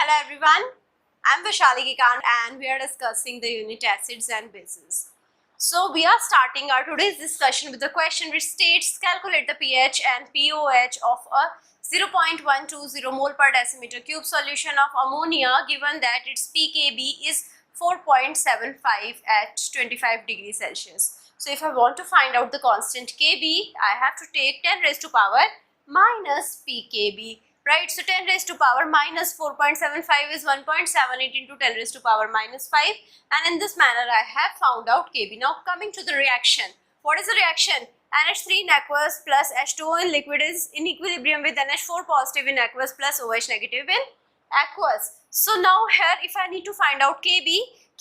Hello everyone, I'm Vishali Gikant and we are discussing the unit acids and bases. So we are starting our today's discussion with the question which states calculate the pH and pOH of a 0.120 mole per decimeter cube solution of ammonia given that its pKb is 4.75 at 25 degrees Celsius. So if I want to find out the constant Kb, I have to take 10 raised to power minus pKb. Right, so 10 raised to power minus 4.75 is 1.78 into 10 raised to power minus 5, and in this manner I have found out Kb. Now coming to the reaction, what is the reaction? NH3 in aqueous plus H2O in liquid is in equilibrium with NH4 positive in aqueous plus OH negative in aqueous. So now here if I need to find out Kb,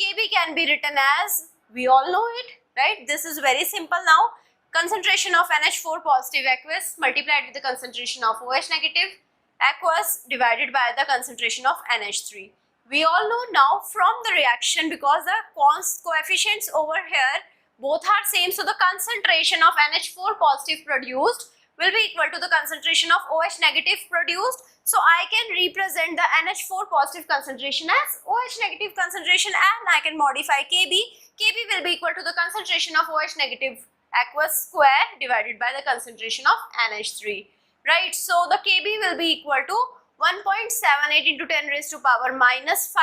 Kb can be written as, we all know it, right? This is very simple now. Concentration of NH4 positive aqueous multiplied with the concentration of OH negative aqueous divided by the concentration of NH3. We all know now from the reaction, because the coefficients over here both are same, so the concentration of NH4 positive produced will be equal to the concentration of OH negative produced. So I can represent the NH4 positive concentration as OH negative concentration, and I can modify Kb. Kb will be equal to the concentration of OH negative aqueous square divided by the concentration of NH3. Right, so the Kb will be equal to 1.78 into 10 raised to power minus 5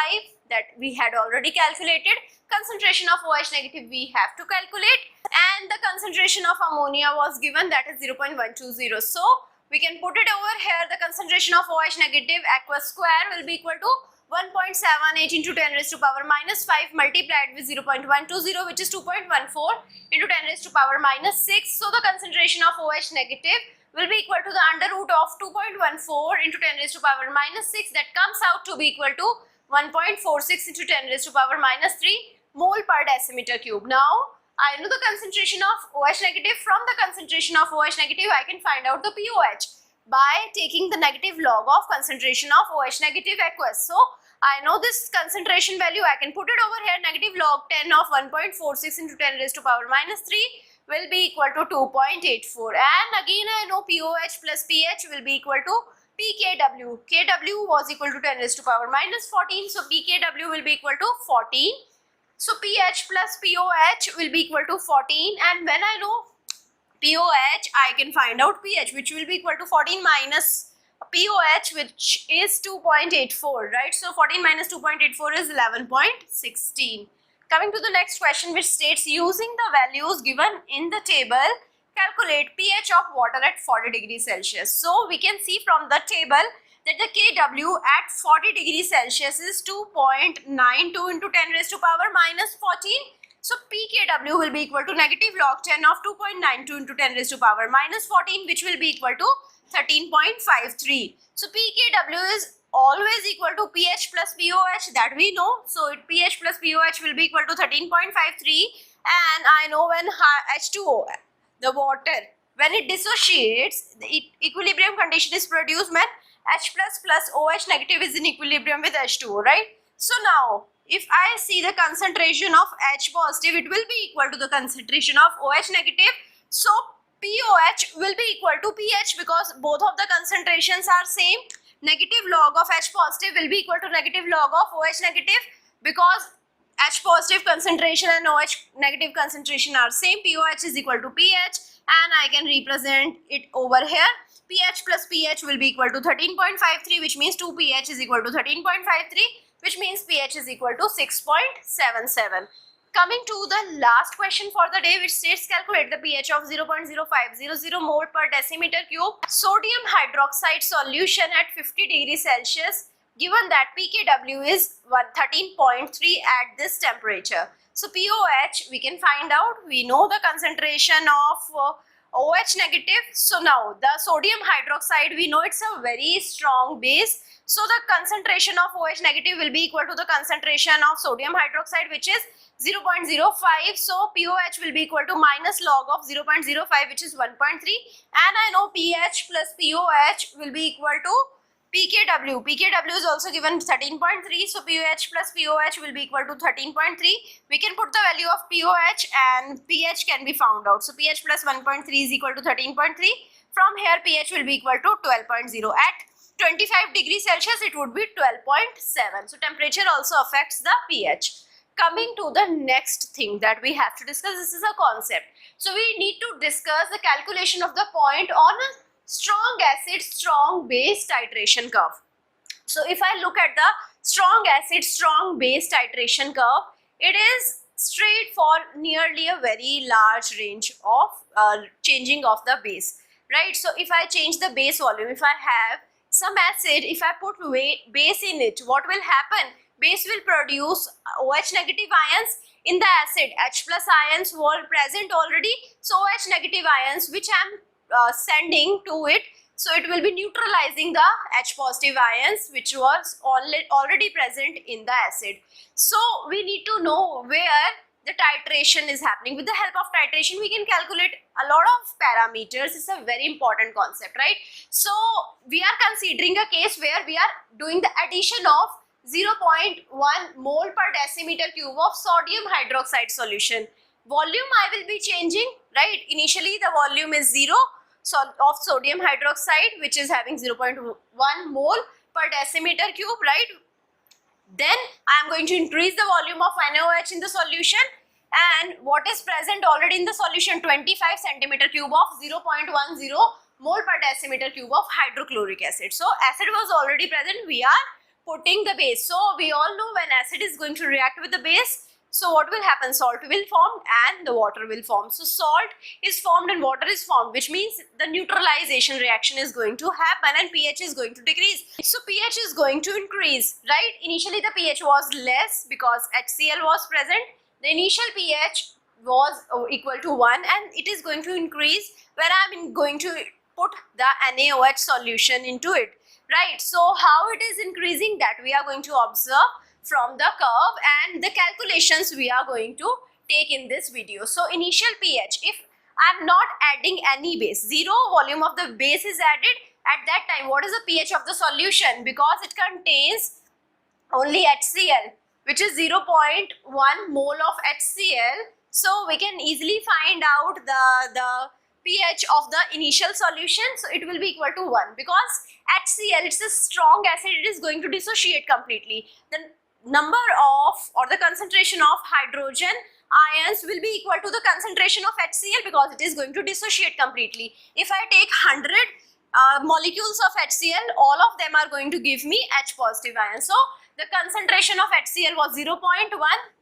that we had already calculated. Concentration of OH negative we have to calculate, and the concentration of ammonia was given, that is 0.120. So we can put it over here. The concentration of OH negative aqueous square will be equal to 1.78 into 10 raised to power minus 5 multiplied with 0.120, which is 2.14 into 10 raised to power minus 6. So the concentration of OH negative will be equal to the under root of 2.14 into 10 raised to power minus 6, that comes out to be equal to 1.46 into 10 raised to power minus 3 mole per decimeter cube. Now I know the concentration of OH negative. From the concentration of OH negative I can find out the pOH by taking the negative log of concentration of OH negative aqueous. So I know this concentration value, I can put it over here. Negative log 10 of 1.46 into 10 raised to power minus 3 will be equal to 2.84, and again I know pOH plus pH will be equal to pKw. Kw was equal to 10 raised to power minus 14, so pKw will be equal to 14. So pH plus pOH will be equal to 14, and when I know pOH I can find out pH, which will be equal to 14 minus pOH, which is 2.84, right? So 14 minus 2.84 is 11.16. Coming to the next question, which states using the values given in the table, calculate pH of water at 40 degrees Celsius. So we can see from the table that the Kw at 40 degrees Celsius is 2.92 into 10 raised to power minus 14. So pKw will be equal to negative log 10 of 2.92 into 10 raised to power minus 14, which will be equal to 13.53. So pKw is always equal to pH plus pOH, that we know. So pH plus pOH will be equal to 13.53, and I know when H2O, the water, when it dissociates, the equilibrium condition is produced when H plus OH negative is in equilibrium with H2O, right? So now if I see the concentration of H positive, it will be equal to the concentration of OH negative. So pOH will be equal to pH, because both of the concentrations are same. Negative log of H positive will be equal to negative log of OH negative, because H positive concentration and OH negative concentration are same. pOH is equal to pH, and I can represent it over here. pH plus pH will be equal to 13.53, which means 2 pH is equal to 13.53, which means pH is equal to 6.77. Coming to the last question for the day, which states calculate the pH of 0.0500 mole per decimeter cube sodium hydroxide solution at 50 degrees Celsius, given that pKw is 13.3 at this temperature. So pOH we can find out. We know the concentration of OH negative. So now the sodium hydroxide, we know it's a very strong base. So the concentration of OH negative will be equal to the concentration of sodium hydroxide, which is 0.05. So pOH will be equal to minus log of 0.05, which is 1.3, and I know pH plus pOH will be equal to pKw. pKw is also given 13.3, so pH plus pOH will be equal to 13.3. We can put the value of pOH and pH can be found out. So pH plus 1.3 is equal to 13.3. From here pH will be equal to 12.0. At 25 degrees Celsius, it would be 12.7. So temperature also affects the pH. Coming to the next thing that we have to discuss, this is a concept. So we need to discuss the calculation of the point on a strong acid, strong base titration curve. So if I look at the strong acid, strong base titration curve, it is straight for nearly a very large range of changing of the base, right? So if I change the base volume, if I have some acid, if I put base in it, what will happen? Base will produce OH negative ions in the acid. H plus ions were present already, so OH negative ions which I am sending to it, so it will be neutralizing the H positive ions which was already present in the acid. So we need to know where the titration is happening. With the help of titration, we can calculate a lot of parameters. It's a very important concept, right? So we are considering a case where we are doing the addition of 0.1 mole per decimeter cube of sodium hydroxide solution. Volume I will be changing, right? Initially the volume is 0 of sodium hydroxide, which is having 0.1 mole per decimeter cube, right? Then I am going to increase the volume of NaOH in the solution, and what is present already in the solution, 25 centimeter cube of 0.10 mole per decimeter cube of hydrochloric acid. So acid was already present, we are putting the base. So we all know when acid is going to react with the base, so what will happen? Salt will form and the water will form. So salt is formed and water is formed, which means the neutralization reaction is going to happen and pH is going to decrease. So pH is going to increase, right? Initially the pH was less because HCl was present. The initial pH was equal to 1 and it is going to increase when I am going to put the NaOH solution into it, right? So how it is increasing, that we are going to observe from the curve and the calculations we are going to take in this video. So initial pH, if I am not adding any base, 0 volume of the base is added, at that time what is the pH of the solution? Because it contains only HCl, which is 0.1 mole of HCl, so we can easily find out the pH of the initial solution. So it will be equal to 1 because HCl, it's a strong acid, it is going to dissociate completely. The number of or the concentration of hydrogen ions will be equal to the concentration of HCl because it is going to dissociate completely. If I take 100 molecules of HCl, all of them are going to give me H positive ions. So the concentration of HCl was 0.1,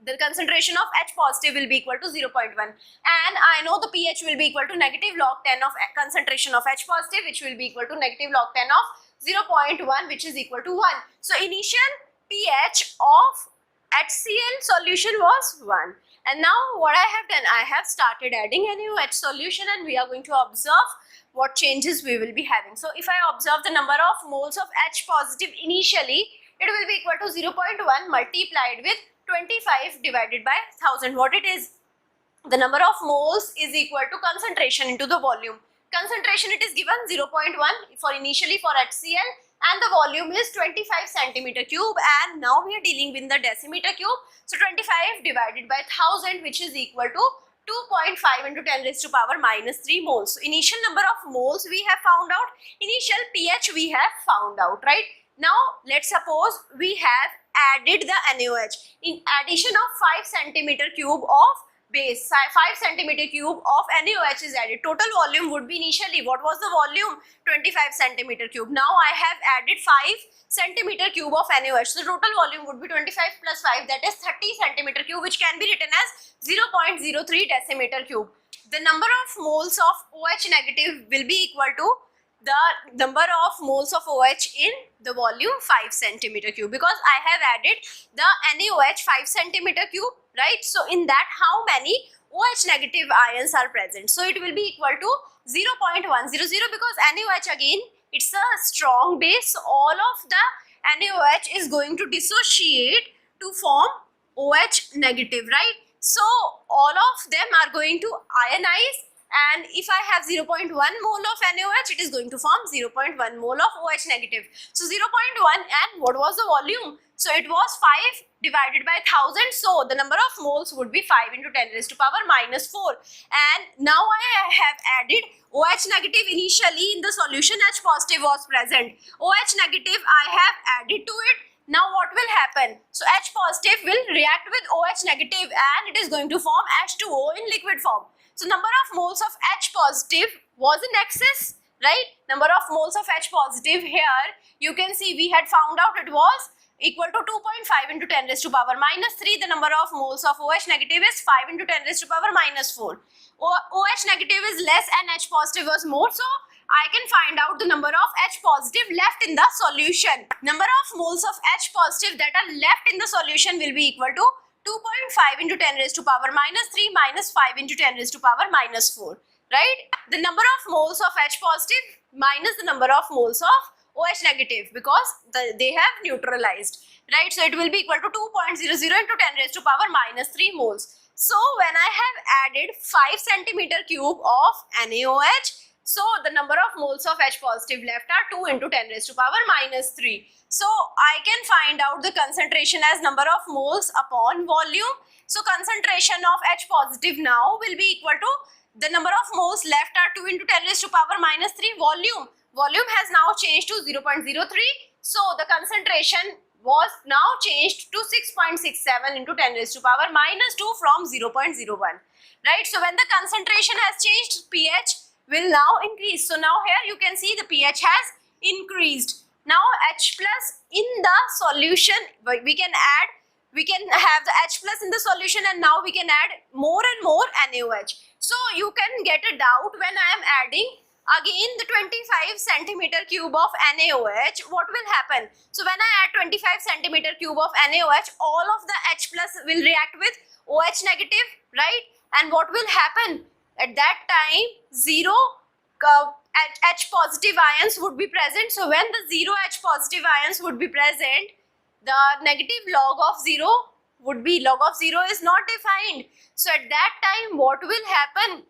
the concentration of H positive will be equal to 0.1, and I know the pH will be equal to negative log 10 of concentration of H positive, which will be equal to negative log 10 of 0.1, which is equal to 1. So initial pH of HCl solution was 1, and now what I have done, I have started adding NaOH solution and we are going to observe what changes we will be having. So if I observe the number of moles of H positive initially, it will be equal to 0.1 multiplied with 25 divided by 1000. What it is? The number of moles is equal to concentration into the volume. Concentration, it is given 0.1 for initially for HCl, and the volume is 25 centimeter cube, and now we are dealing with the decimeter cube. So 25 divided by 1000, which is equal to 2.5 into 10 raised to power minus 3 moles. So initial number of moles we have found out, initial pH we have found out, right? Now let's suppose we have added the NaOH. In addition of 5 centimeter cube of base, 5 centimeter cube of NaOH is added. Total volume would be initially, what was the volume? 25 centimeter cube. Now I have added 5 centimeter cube of NaOH. So total volume would be 25 plus 5, that is 30 centimeter cube, which can be written as 0.03 decimeter cube. The number of moles of OH negative will be equal to the number of moles of OH in the volume 5 centimeter cube, because I have added the NaOH 5 centimeter cube, right? So in that, how many OH negative ions are present? So it will be equal to 0.100, because NaOH again, it's a strong base. So all of the NaOH is going to dissociate to form OH negative, right? So all of them are going to ionize and if I have 0.1 mole of NaOH, it is going to form 0.1 mole of OH negative. So 0.1, and what was the volume? So it was 5 divided by 1000, so the number of moles would be 5 into 10 raised to power minus 4. And now I have added OH negative. Initially in the solution H positive was present. OH negative I have added to it. Now what will happen? So H positive will react with OH negative and it is going to form H2O in liquid form. So number of moles of H positive was in excess, right? Number of moles of H positive here, you can see we had found out it was equal to 2.5 into 10 raised to power minus 3. The number of moles of OH negative is 5 into 10 raised to power minus 4. OH negative is less and H positive was more, so I can find out the number of H positive left in the solution. Number of moles of H positive that are left in the solution will be equal to 2.5 into 10 raised to power minus 3 minus 5 into 10 raised to power minus 4, right? The number of moles of H positive minus the number of moles of OH negative, because they have neutralized, right? So it will be equal to 2.00 into 10 raised to power minus 3 moles. So when I have added 5 centimeter cube of NaOH, so the number of moles of H positive left are 2 into 10 raised to power minus 3. So I can find out the concentration as number of moles upon volume. So concentration of H positive now will be equal to the number of moles left are 2 into 10 raised to power minus 3 volume. Volume has now changed to 0.03. So the concentration was now changed to 6.67 into 10 raised to power minus 2 from 0.01. Right. So when the concentration has changed, pH will now increase. So now here you can see the pH has increased. Now H plus in the solution, we can have the H plus in the solution, and now we can add more and more NaOH. So you can get a doubt when I am adding again the 25 centimeter cube of NaOH, what will happen? So when I add 25 centimeter cube of NaOH, all of the H plus will react with OH negative, right? And what will happen? At that time, zero H positive ions would be present. So when the zero H positive ions would be present, the negative log of 0 would be, log of 0 is not defined. So at that time, what will happen?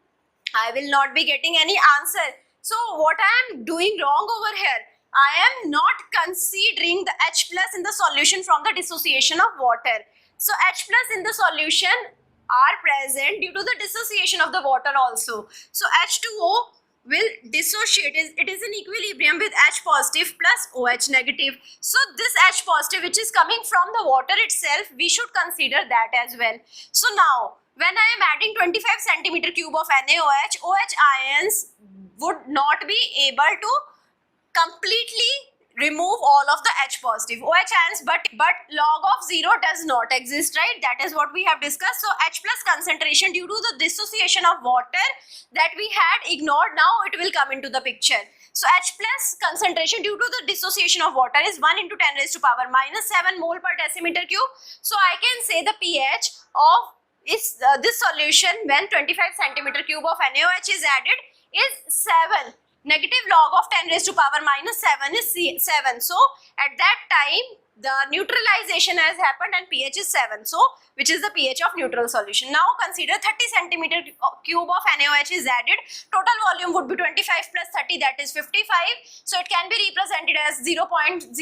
I will not be getting any answer. So what I am doing wrong over here? I am not considering the H plus in the solution from the dissociation of water. So H plus in the solution are present due to the dissociation of the water also. So H2O will dissociate. It is in equilibrium with H positive plus OH negative. So this H positive which is coming from the water itself, we should consider that as well. So now when I am adding 25 centimeter cube of NaOH, OH ions would not be able to completely remove all of the H positive OH ions, but log of 0 does not exist, right? That is what we have discussed. So H plus concentration due to the dissociation of water that we had ignored, now it will come into the picture. So H plus concentration due to the dissociation of water is 1 into 10 raised to power minus 7 mole per decimeter cube. So I can say the pH of this solution when 25 centimeter cube of NaOH is added is 7. Negative log of 10 raised to power minus 7 is 7. So at that time the neutralization has happened and pH is 7. So which is the pH of neutral solution. Now consider 30 centimeter cube of NaOH is added. Total volume would be 25 plus 30, that is 55. So it can be represented as 0.055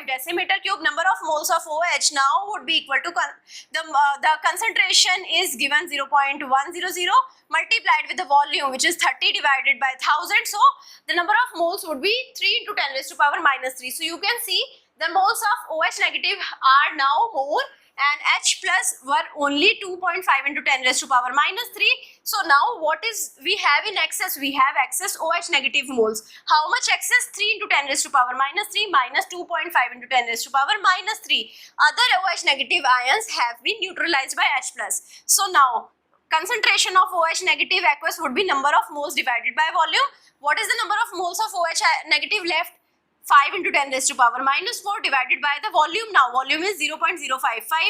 decimeter cube. Number of moles of OH now would be equal to the concentration is given 0.100 multiplied with the volume, which is 30 divided by 1000. So the number of moles would be 3 into 10 raised to power minus 3. So you can see the moles of OH negative are now more and H plus were only 2.5 into 10 raised to power minus 3. So now what is we have in excess? We have excess OH negative moles. How much excess? 3 into 10 raised to power minus 3 minus 2.5 into 10 raised to power minus 3. Other OH negative ions have been neutralized by H plus. So now concentration of OH negative aqueous would be number of moles divided by volume. What is the number of moles of OH negative left? 5 into 10 raised to power minus 4 divided by the volume. Now volume is 0.055.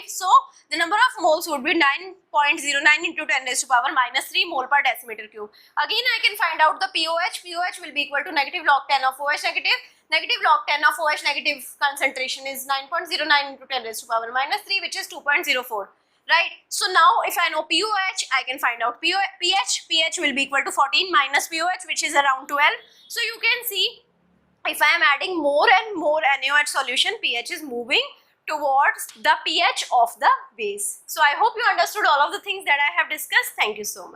So the number of moles would be 9.09 into 10 raised to power minus 3 mole per decimeter cube. Again I can find out the POH. POH will be equal to negative log 10 of OH negative. Negative log 10 of OH negative concentration is 9.09 into 10 raised to power minus 3, which is 2.04. right? So now if I know POH, I can find out pH. pH will be equal to 14 minus POH, which is around 12. So you can see, if I am adding more and more NaOH solution, pH is moving towards the pH of the base. So I hope you understood all of the things that I have discussed. Thank you so much.